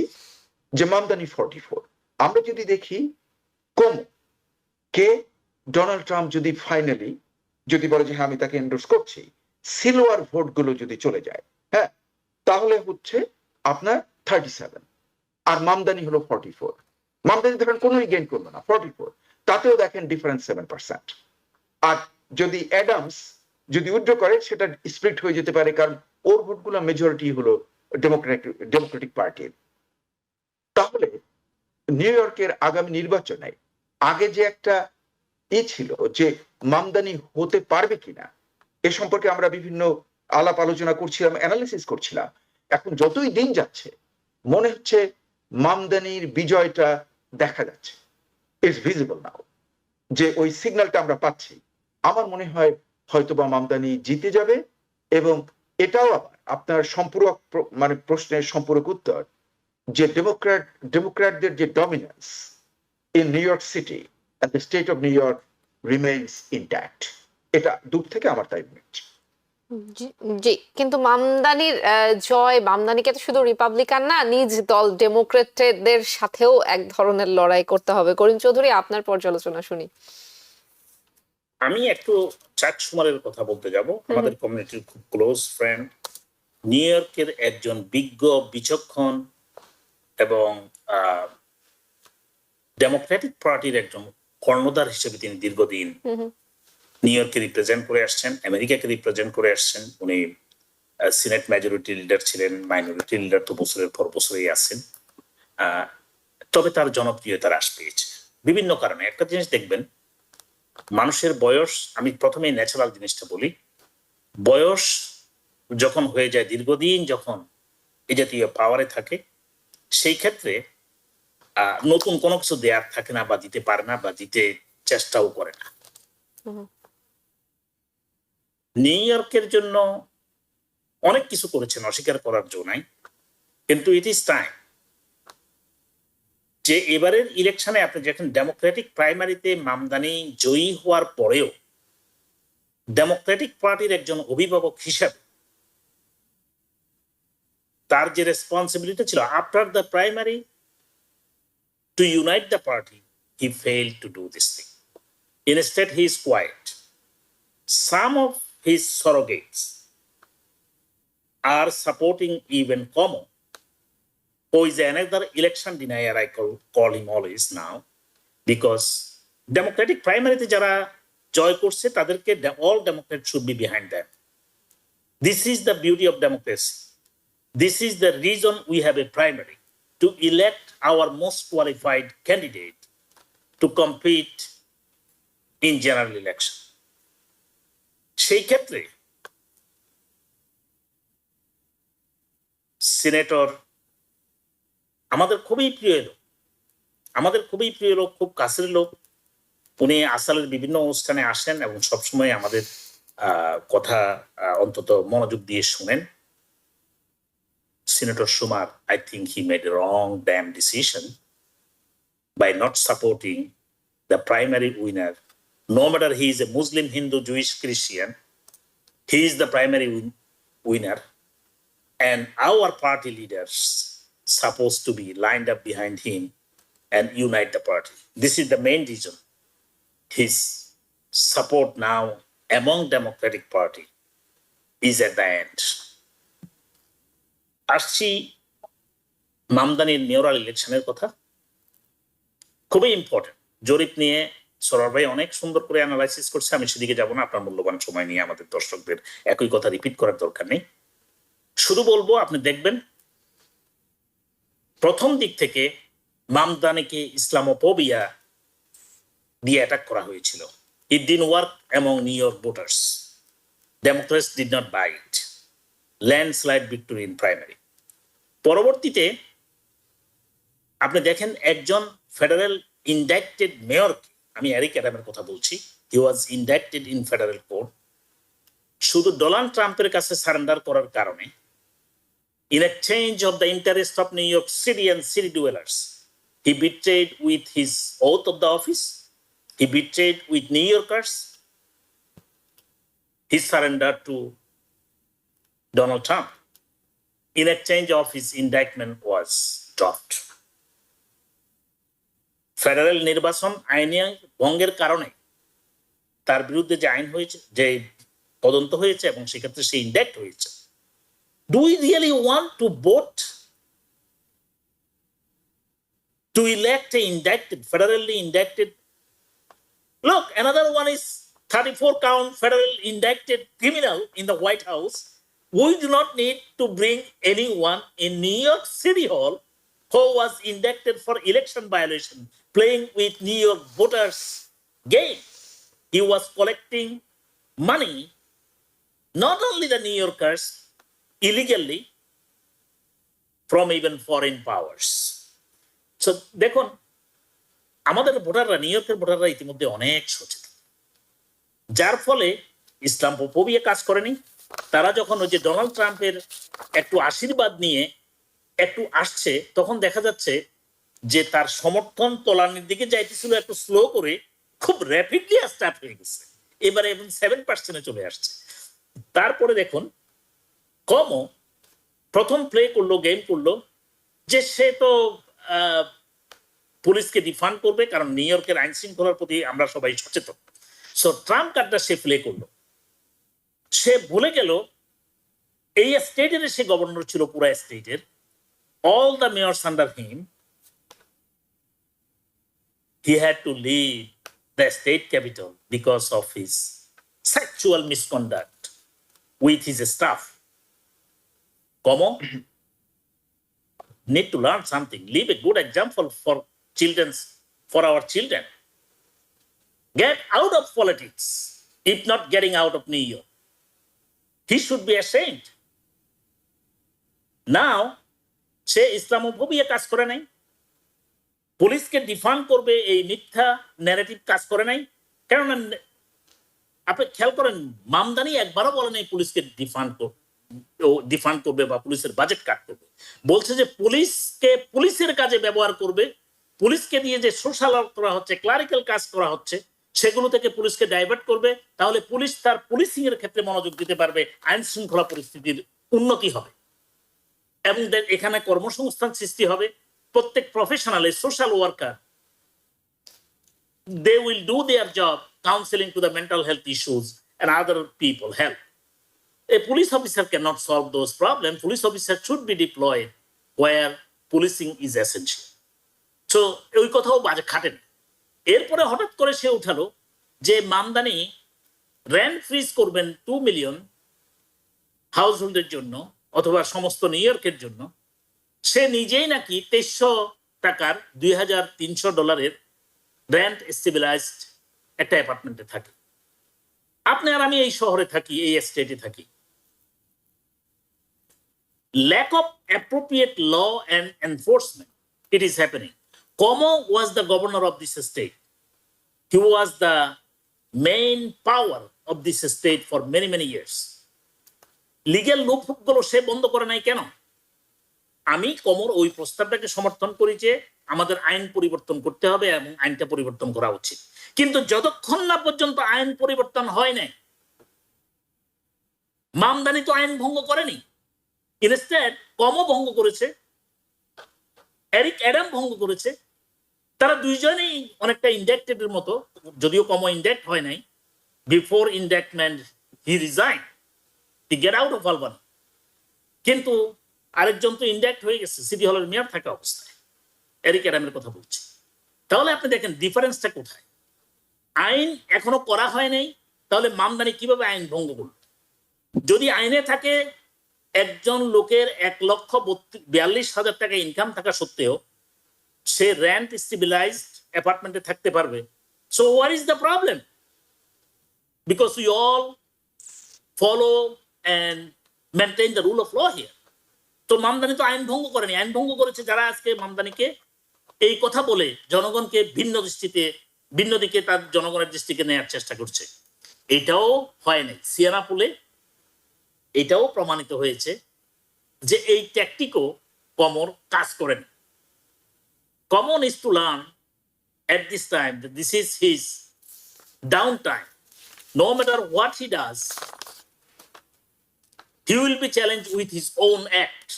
যে মামদানি 44। আমরা যদি দেখি কম কে ডোনাল্ড ট্রাম্প যদি ফাইনালি যদি বলে যে হ্যাঁ আমি তাকে এন্ডোর্স করছি, সিলভার ভোট গুলো যদি চলে যায়, হ্যাঁ, তাহলে হচ্ছে আপনার 37, আর মামদানি হলো 44। মামদানি ধরেন কোনোই গেইন করলো না, 44, তাতেও দেখেন ডিফারেন্স 7%। আর যদি অ্যাডামস যদি উইথড্র করে সেটা স্প্লিট হয়ে যেতে পারে, কারণ ওর ভোটগুলো মেজরিটি হলো ডেমোক্রেটিক পার্টির। তাহলে নিউ ইয়র্কের আগামী নির্বাচনে আগে যে একটা ছিল যে মামদানি হতে পারবে কিনা এ সম্পর্কে আমরা বিভিন্ন আলাপ আলোচনা করছিলাম, অ্যানালিসিস করছিলাম। এখন যতই দিন যাচ্ছে মনে হচ্ছে মামদানির বিজয়টা দেখা যাচ্ছে, ইটস ভিজিবল নাও, যে ওই সিগন্যালটা আমরা পাচ্ছি। আমার মনে হয় হয়তোবা মামদানি জিতে যাবে। এবং এটাও আবার আপনার সম্পূরক মানে প্রশ্নের সম্পূরক উত্তর যে ডেমোক্র্যাটদের যে dominance in new York city and the state of New York remains intact. এটা দূর থেকে আমার তাই মনে হচ্ছে। জি, কিন্তু মামদানির জয়, মামদানিকে তো শুধু রিপাবলিকান না, নিজ দল ডেমোক্রেটদের সাথেও এক ধরনের লড়াই করতে হবে। করিম চৌধুরী, আপনার পর্যালোচনা শুনি। আমি একটু চাক সুমারের কথা বলতে যাব, আমাদের কমিউনিটির খুব ক্লোজ ফ্রেন্ড, নিউ ইয়র্কের একজন বিজ্ঞ, বিচক্ষণ এবং ডেমোক্রেটিক পার্টির একজন কর্ণধার হিসেবে তিনি দীর্ঘদিন নিউ ইয়র্ককে রিপ্রেজেন্ট করে আসছেন, আমেরিকাকে রিপ্রেজেন্ট করে আসছেন। উনি সিনেট মেজরিটি লিডার ছিলেন, মাইনরিটি লিডার তো বছরের পর বছরই আছেন। তবে তার জনপ্রিয়তা হ্রাস পেয়েছে বিভিন্ন কারণে। একটা জিনিস দেখবেন, মানুষের বয়স, আমি প্রথমে ন্যাচারাল জিনিসটা বলি, বয়স যখন হয়ে যায়, দীর্ঘদিন যখন এই জাতীয় পাওয়ারে থাকে, সেই ক্ষেত্রে নতুন কোনো কিছু দেয়ার থাকে না, বা দিতে পারে না, বা দিতে চেষ্টাও করে না। নিউ ইয়র্কের জন্য অনেক কিছু করেছেন, অস্বীকার করার জন্য নাই, কিন্তু ইট ইজ টাইম যে এবারের ইলেকশনে আপনি যখন ডেমোক্রেটিক প্রাইমারিতে মামদানি জয়ী হওয়ার পরেও ডেমোক্রেটিক পার্টির একজন অভিভাবক হিসাবে তার যে রেসপন্সিবিলিটি ছিল after the primary to unite the party, he failed to do this thing. Instead he is quiet. Some of his surrogates are supporting even Como, who is another election denier, I call him always now, because Democratic primary te jara joy korche taderke all Democrats should be behind them. This is the beauty of democracy. This is the reason we have a primary, to elect our most qualified candidate to compete in general election. সেই ক্ষেত্রে senator আমাদের খুবই প্রিয় লোক, খুব কাছের লোক। উনি আসালের বিভিন্ন অনুষ্ঠানে আসেন এবং সবসময় আমাদের কথা অন্তত মনোযোগ দিয়ে শুনেন। Senator Schumer, I think he made a wrong damn decision by not supporting the primary winner. No matter he is a Muslim, Hindu, Jewish, Christian, he is the primary winner. And our party leaders supposed to be lined up behind him and unite the party. This is the main reason. His support now among Democratic Party is at the end. আসছি মামদানির mayoral ইলেকশনের কথা, খুবই important. জরিপ নিয়ে সরোয়ার ভাই অনেক সুন্দর করে অ্যানালাইসিস করছে, আমি সেদিকে যাব না। আপনার মূল্যবান সময় নিয়ে আমাদের দর্শকদের একই কথা রিপিট করার দরকার নেই। শুধু বলবো, আপনি দেখবেন প্রথম দিক থেকে মামদানিকে ইসলামোফোবিয়া দিয়ে অ্যাটাক করা হয়েছিল। It didn't work among New York voters. Democrats did not buy it. Landslide victory in primary. পরবর্তীতে আপনি দেখেন একজন ফেডারেল ইন্ডাক্টেড মেয়রকে, আমি এরিক অ্যাডামের কথা বলছি, হি ওয়াজ ইন্ডাক্টেড ইন ফেডারেল কোর্ট, শুধু ডোনাল্ড ট্রাম্পের কাছে সারেন্ডার করার কারণে, in exchange of the interest of New York City and city dwellers, he betrayed with his oath of the office, he betrayed with New Yorkers, he surrendered to Donald Trump. In exchange of his indictment was dropped. Federal নির্বাচন আইনে ভঙ্গের কারণে তার বিরুদ্ধে যে আইন হয়েছে, যে তদন্ত হয়েছে এবং সেক্ষেত্রে সে ইন্ডাক্ট হয়েছে। Do we really want to vote to elect an indicted, federally indicted? Look, another one is 34 count federal indicted criminal in the White House. We do not need to bring anyone in New York City Hall who was indicted for election violation, playing with New York voters' game. He was collecting money, not only the New Yorkers, illegally, from even foreign powers. So দেখুন, আমাদের ভোটাররা, new ইয়র্কের ভোটাররা ইতিমধ্যে অনেক সচেতন, যার ফলে ইসলামোফোবিয়া কাজ করেনি। তারা যখন ওই যে ডোনাল্ড ট্রাম্পের একটু আশীর্বাদ নিয়ে একটু আসছে, তখন দেখা যাচ্ছে যে তার সমর্থন তলানির দিকে যাইতেছিল একটু স্লো করে, খুব র্যাপিডলি স্টার্ট হয়ে গেছে, এবারে এবং 7% চলে আসছে। তারপরে দেখুন কমো প্রথম প্লে করলো, গেম করলো যে সে তো পুলিশকে ডিফান্ড করবে, কারণ নিউ ইয়র্কের আইন শৃঙ্খলার প্রতি আমরা সবাই সচেতন। সো ট্রাম্প কার্ডটা সে প্লে করলো। সে ভুলে গেল এই স্টেটের সে গভর্নর ছিল, পুরা স্টেটের, all the mayors under him, he had to leave the state capital because of his sexual misconduct with his staff. Como need to learn something, leave a good example for our children. Get out of politics, if not getting out of New York. He should be ashamed. Now, say Islamophobia কাজ করে নাই, পুলিশকে ডিফান্ড করবে এই মিথ্যা narrative কাজ করে নাই। কেননা আপনি খেয়াল করেন, মামদানি একবারও বলে নাই পুলিশকে ডিফান্ড ডিফান্ড করবে বা পুলিশের বাজেট কাট করবে। বলছে যে পুলিশকে পুলিশের কাজে ব্যবহার করবে, পুলিশকে দিয়ে যে সোশ্যাল করা হচ্ছে, ক্লারিক্যাল কাজ করা হচ্ছে, সেগুলো থেকে পুলিশকে ডাইভার্ট করবে। তাহলে পুলিশ তার পুলিশিং এর ক্ষেত্রে মনোযোগ দিতে পারবে, আইন শৃঙ্খলা পরিস্থিতির উন্নতি হবে এবং এখানে কর্মসংস্থান সৃষ্টি হবে। প্রত্যেক professional social worker, they will do their job counseling to the mental health issues and other people help. A police officer cannot solve those problems. Police officer should be deployed where policing is essential. So ওই কথাও বাজে খাটেন। এরপরে হঠাৎ করে সে উঠালো যে Mamdani rent fridge করবেন 2 million house হোল্ডের জন্য অথবা সমস্ত নিউ ইয়র্কের জন্য। সে নিজেই নাকি 2300 টাকার $2300 রেন্ট স্টেবিলাইজড একটা অ্যাপার্টমেন্টে থাকে। আপনি আর আমি এই শহরে থাকি, এই স্টেটে থাকি। Lack of appropriate law and enforcement, it is happening. Como was the governor of this state. He was the main power of this state for many, many years. Legal লুপগুলো সে বন্ধ করে নাই কেন? আমি কমর ওই প্রস্তাবটাকে সমর্থন করি যে আমাদের আইন পরিবর্তন করতে হবে এবং আইনটা পরিবর্তন করা উচিত। কিন্তু যতক্ষণ না পর্যন্ত আইন পরিবর্তন হয় নাই, মামদানি তো আইন ভঙ্গ করেনি, ইনস্টেড কমও ভঙ্গ করেছে, এরিক অ্যাডাম ভঙ্গ করেছে। তারা দুইজনেই অনেকটা ইন্ডাক্টেডের মতো, যদিও কমও ইন্ডাক্ট হয় নাই। Before inductment he resign, he get out of Albany. কিন্তু আরেকজন তো ইন্ডাক্ট হয়ে গেছে সিটি হলের মেয়র থাকা অবস্থায়, এরিক অ্যাডামের কথা বলছি। তাহলে আপনি দেখেন ডিফারেন্সটা কোথায়। আইন এখনো করা হয় নাই, তাহলে মামদানি কিভাবে আইন ভঙ্গ করবে? যদি আইনে থাকে একজন লোকের 1,42,000 টাকা ইনকাম থাকা সত্ত্বেও সে রেন্ট স্টেবিলাইজড অ্যাপার্টমেন্টে থাকতে পারবে, so what is the problem? Because we all follow and maintain the rule of law here. তো মামদানি তো আইন ভঙ্গ করেনি, আইন ভঙ্গ করেছে যারা আজকে মামদানিকে এই কথা বলে জনগণকে ভিন্ন দিকে তার জনগণের দৃষ্টিকে নেওয়ার চেষ্টা করছে। এটাও হয় নাই। সিয়ানাপুলে এটাও প্রমাণিত হয়েছে যে এই ট্যাকটিকও কমর কাজ করেন। Common is to learn at this time that this is his downtime. No matter what he does, he will be challenged with his own act,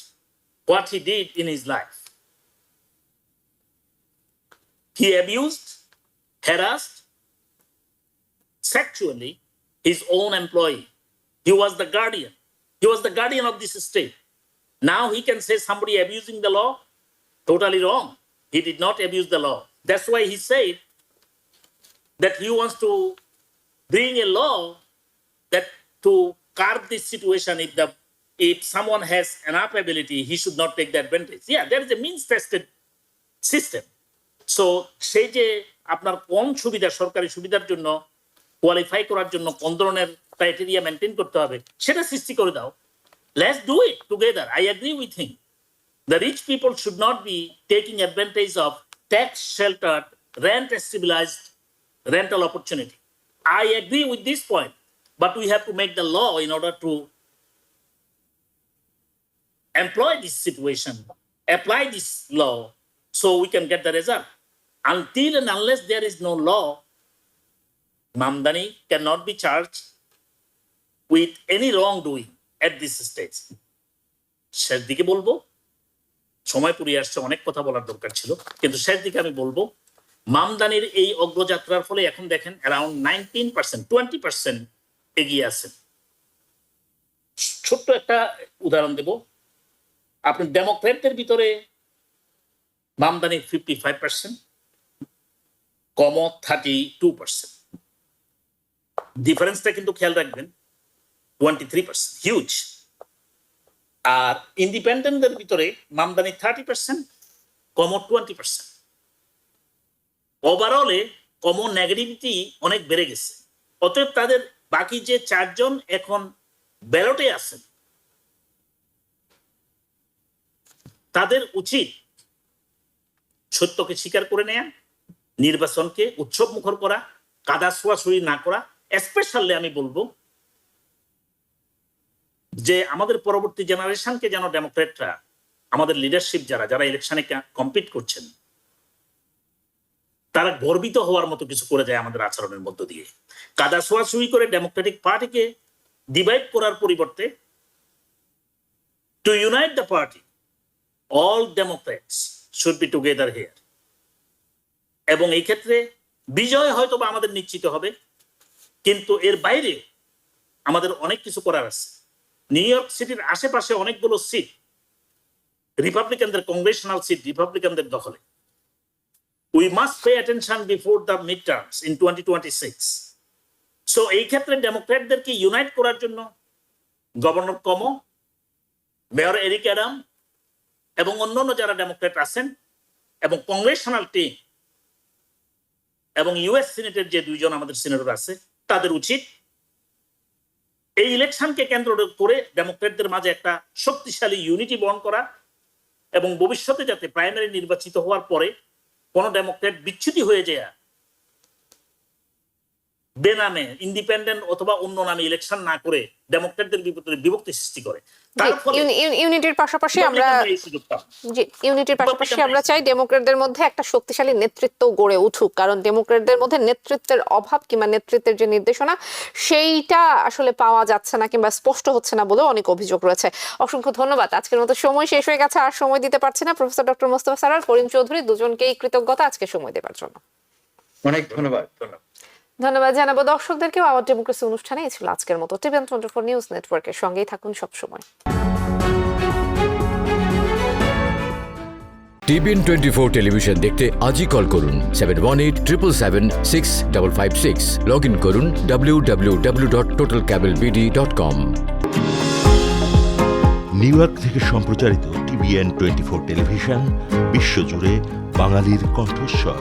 what he did in his life. He abused, harassed sexually his own employee. He was the guardian. He was the guardian of this state. Now he can say somebody abusing the law? Totally wrong. He did not abuse the law. That's why he said that he wants to bring a law that to curb this situation. If someone has enough ability, he should not take the advantage. Yeah, there is a means-tested system. So সেই যে আপনার কোন সুবিধা, সরকারি সুবিধার জন্য qualify করার জন্য কোন ধরনের ক্রাইটেরিয়া মেনটেন করতে হবে সেটা সৃষ্টি করে দাও। Let's do it together. I agree with him. The rich people should not be taking advantage of tax-sheltered, rent-stabilized rental opportunity. I agree with this point, but we have to make the law in order to employ this situation, apply this law, so we can get the result. Until and unless there is no law, Mamdani cannot be charged with any wrongdoing at this stage. শেষ দিকে বলবো, সময় পুরিয়ে আসছে, অনেক কথা বলার দরকার ছিল, কিন্তু শেষ দিকে আমি বলবো মামদানির এই অগ্রযাত্রার ফলে এখন দেখেন অ্যারাউন্ড 19%, 20% এগিয়ে আছেন। ছোট্ট একটা উদাহরণ দেব, আপনি ডেমোক্রেটদের ভিতরে মামদানি 55%, কম 32%। ডিফারেন্সটা কিন্তু খেয়াল রাখবেন, 23%, হিউজ। আর ইন্ডিপেন্ডেন্টদের ভিতরে মামদানি 30%, কম 20%। ওভারঅলে কমন নেগেটিভিটি অনেক বেড়ে গেছে। অতএব তাদের বাকি যে 4 জন এখন ব্যালটে আছেন, তাদের উচিত সত্যকে স্বীকার করে নেয়া, নির্বাচনকে উৎসব মুখর করা, কাদা ছোঁয়াছুঁড়ি না করা। স্পেশালি আমি বলবো যে আমাদের পরবর্তী জেনারেশনকে যেন ডেমোক্রেটরা, আমাদের লিডারশিপ যারা ইলেকশনে কম্পিট করছেন, তারা গর্বিত হওয়ার মতো কিছু করে যায় আমাদের আচরণের মধ্য দিয়ে। কাদা ছোঁয়াছুঁই করে ডেমোক্রেটিক পার্টিকে ডিভাইড করার পরিবর্তে two unite the party, all Democrats should be together here. এবং এই ক্ষেত্রে বিজয় হয়তো বা আমাদের নিশ্চিত হবে, কিন্তু এর বাইরে আমাদের অনেক কিছু করার আছে। নিউ ইয়র্ক সিটির আশেপাশে অনেকগুলো সিট রিপাবলিকানদের, কংগ্রেশনাল সিট রিপাবলিকানদের দখলে। We must pay attention before the midterms in 2026. So এই ক্ষেত্রে ডেমোক্রেটদেরকে ইউনাইট করার জন্য গভর্নর কমো, মেয়র এরিক অ্যাডাম এবং অন্যান্য যারা ডেমোক্রেট আছেন এবং কংগ্রেশনাল টিম এবং ইউএস সিনেটের যে দুইজন আমাদের সিনেটর আছে, তাদের উচিত এই ইলেকশনকে কেন্দ্র করে ডেমোক্রেটদের মাঝে একটা শক্তিশালী ইউনিটি বর্ণ করা এবং ভবিষ্যতে যাতে প্রাইমারি নির্বাচিত হওয়ার পরে কোন ডেমোক্রেট বিচ্যুতি হয়ে যায় বেনামে, ইন্ডিপেন্ডেন্ট অথবা অন্য নামে ইলেকশন না করে ডেমোক্রেটদের ভিতরে বিভক্তি সৃষ্টি করে। তার ফলে ইউনিটির পাশাপাশি আমরা এই সুযোগটা ইউনিটির পাশাপাশি আমরা চাই ডেমোক্রেটদের মধ্যে একটা শক্তিশালী নেতৃত্ব গড়ে উঠুক, কারণ ডেমোক্রেটদের মধ্যে নেতৃত্বের অভাব কিংবা নেতৃত্বের যে নির্দেশনা সেইটা আসলে পাওয়া যাচ্ছে না কিংবা স্পষ্ট হচ্ছে না বলেও অনেক অভিযোগ রয়েছে। অসংখ্য ধন্যবাদ। আজকের মতো সময় শেষ হয়ে গেছে, আর সময় দিতে পারছি না। প্রফেসর ডক্টর মোস্তফা সরয়ার, করিম চৌধুরী, দুজনকেই কৃতজ্ঞতা আজকে সময় দেওয়ার জন্য। অনেক ধন্যবাদ। ধন্যবাদ জানাবো দর্শকদেরকেও। আওয়ার ডেমোক্রেসি অনুষ্ঠানে এই ছিল আজকের মতো। টিভিএন 24 নিউজ নেটওয়ার্কের সঙ্গেই থাকুন সবসময়। টিভিএন 24 টেলিভিশন দেখতে আজই কল করুন 7187776556। লগ ইন করুন www.totalcablebd.com। নিউ ইয়র্ক থেকে সম্প্রচারিত টিভিএন 24 টেলিভিশন বিশ্বজুড়ে বাঙালির কণ্ঠস্বর।